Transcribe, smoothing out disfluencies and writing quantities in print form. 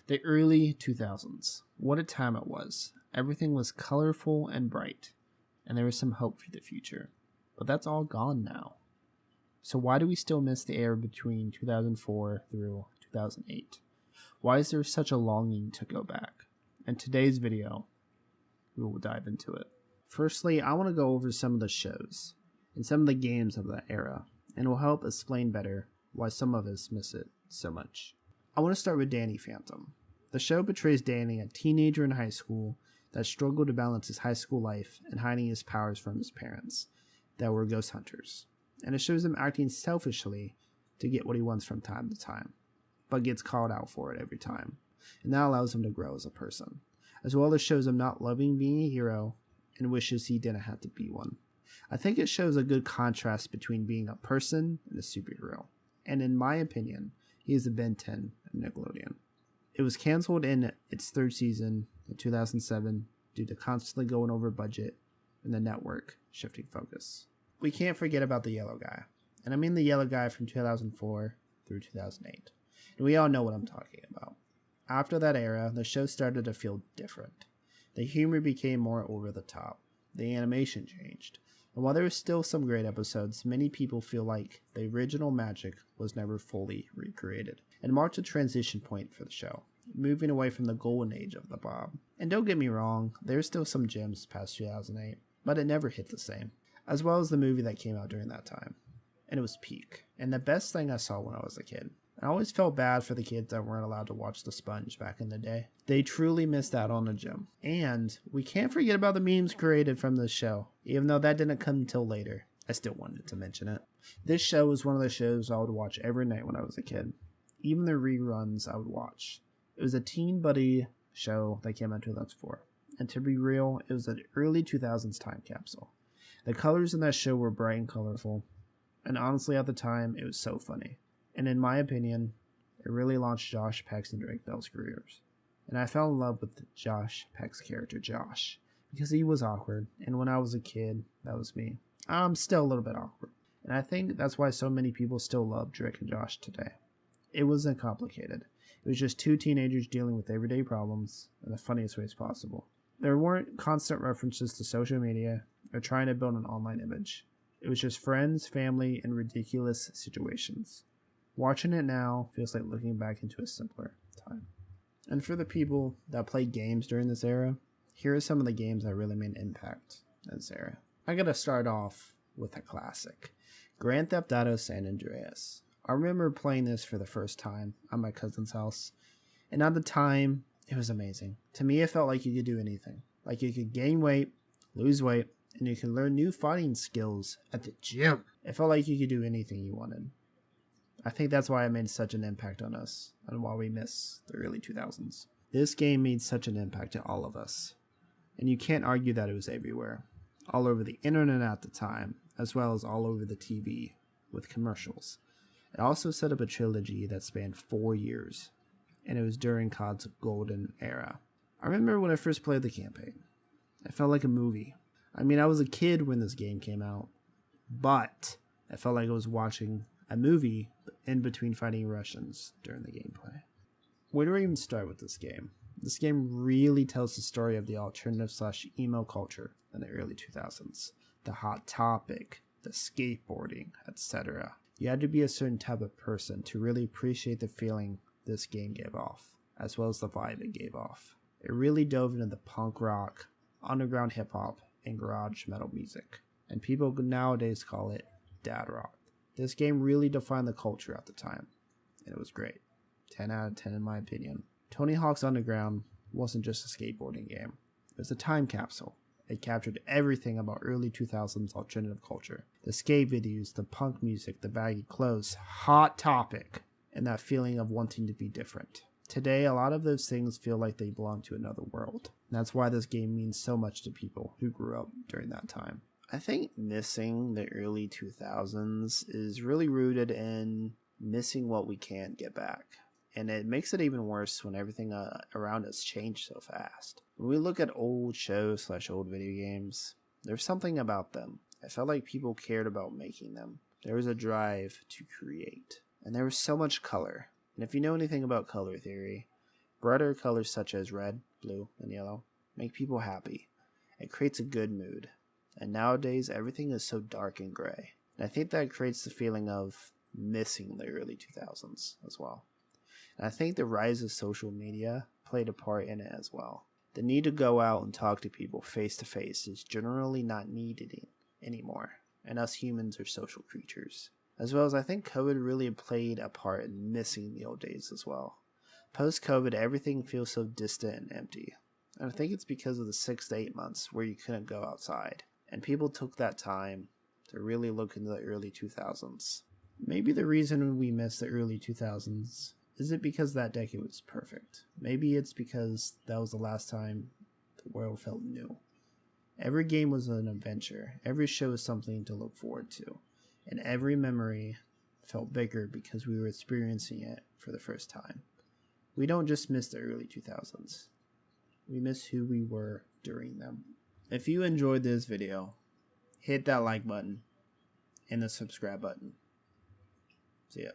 The early 2000s. What a time it was. Everything was colorful and bright, and there was some hope for the future. But that's all gone now. So why do we still miss the era between 2004 through 2008? Why is there such a longing to go back? In today's video, we will dive into it. Firstly, I want to go over some of the shows and some of the games of that era, and it will help explain better why some of us miss it so much. I want to start with Danny Phantom. The show portrays Danny, a teenager in high school that struggled to balance his high school life and hiding his powers from his parents that were ghost hunters. And it shows him acting selfishly to get what he wants from time to time, but gets called out for it every time. And that allows him to grow as a person, as well as shows him not loving being a hero and wishes he didn't have to be one. I think it shows a good contrast between being a person and a superhero. And in my opinion, he is the Ben 10 of Nickelodeon. It was canceled in its third season in 2007 due to constantly going over budget and the network shifting focus. We can't forget about the yellow guy. And I mean the yellow guy from 2004 through 2008. And we all know what I'm talking about. After that era, the show started to feel different. The humor became more over the top. The animation changed. And while there were still some great episodes, many people feel like the original magic was never fully recreated. It marked a transition point for the show, moving away from the golden age of the Bob. And don't get me wrong, there's still some gems past 2008, but it never hit the same. As well as the movie that came out during that time. And it was peak. And the best thing I saw when I was a kid. I always felt bad for the kids that weren't allowed to watch The Sponge back in the day. They truly missed out on a gem. And we can't forget about the memes created from this show. Even though that didn't come until later, I still wanted to mention it. This show was one of the shows I would watch every night when I was a kid. Even the reruns I would watch. It was a teen buddy show that came out in 2004. And to be real, it was an early 2000s time capsule. The colors in that show were bright and colorful. And honestly, at the time, it was so funny. And in my opinion, it really launched Josh Peck's and Drake Bell's careers. And I fell in love with Josh Peck's character, Josh, because he was awkward. And when I was a kid, that was me. I'm still a little bit awkward. And I think that's why so many people still love Drake and Josh today. It wasn't complicated. It was just two teenagers dealing with everyday problems in the funniest ways possible. There weren't constant references to social media or trying to build an online image. It was just friends, family, and ridiculous situations. Watching it now feels like looking back into a simpler time. And for the people that played games during this era, here are some of the games that really made an impact in this era. I gotta start off with a classic, Grand Theft Auto San Andreas. I remember playing this for the first time at my cousin's house, and at the time, it was amazing. To me, it felt like you could do anything. Like you could gain weight, lose weight, and you could learn new fighting skills at the gym. It felt like you could do anything you wanted. I think that's why it made such an impact on us and why we miss the early 2000s. This game made such an impact to all of us. And you can't argue that it was everywhere. All over the internet at the time, as well as all over the TV with commercials. It also set up a trilogy that spanned 4 years. And it was during COD's golden era. I remember when I first played the campaign. It felt like a movie. I mean, I was a kid when this game came out. But it felt like I was watching a movie in between fighting Russians during the gameplay. Where do I even start with this game? This game really tells the story of the alternative/emo culture in the early 2000s. The Hot Topic, the skateboarding, etc. You had to be a certain type of person to really appreciate the feeling this game gave off, as well as the vibe it gave off. It really dove into the punk rock, underground hip hop, and garage metal music, and people nowadays call it dad rock. This game really defined the culture at the time, and it was great. 10 out of 10 in my opinion. Tony Hawk's Underground wasn't just a skateboarding game. It was a time capsule. It captured everything about early 2000s alternative culture. The skate videos, the punk music, the baggy clothes, Hot Topic, and that feeling of wanting to be different. Today, a lot of those things feel like they belong to another world. And that's why this game means so much to people who grew up during that time. I think missing the early 2000s is really rooted in missing what we can't get back. And it makes it even worse when everything around us changed so fast. When we look at old shows/old video games, there's something about them. I felt like people cared about making them. There was a drive to create. And there was so much color. And if you know anything about color theory, Brighter colors such as red, blue, and yellow make people happy. It creates a good mood. And nowadays, everything is so dark and gray. And I think that creates the feeling of missing the early 2000s as well. And I think the rise of social media played a part in it as well. The need to go out and talk to people face to face is generally not needed anymore. And us humans are social creatures. As well as I think COVID really played a part in missing the old days as well. Post-COVID, everything feels so distant and empty. And I think it's because of the 6 to 8 months where you couldn't go outside. And people took that time to really look into the early 2000s. Maybe the reason we miss the early 2000s isn't because that decade was perfect. Maybe it's because that was the last time the world felt new. Every game was an adventure. Every show was something to look forward to. And every memory felt bigger because we were experiencing it for the first time. We don't just miss the early 2000s. We miss who we were during them. If you enjoyed this video, hit that like button and the subscribe button. See ya.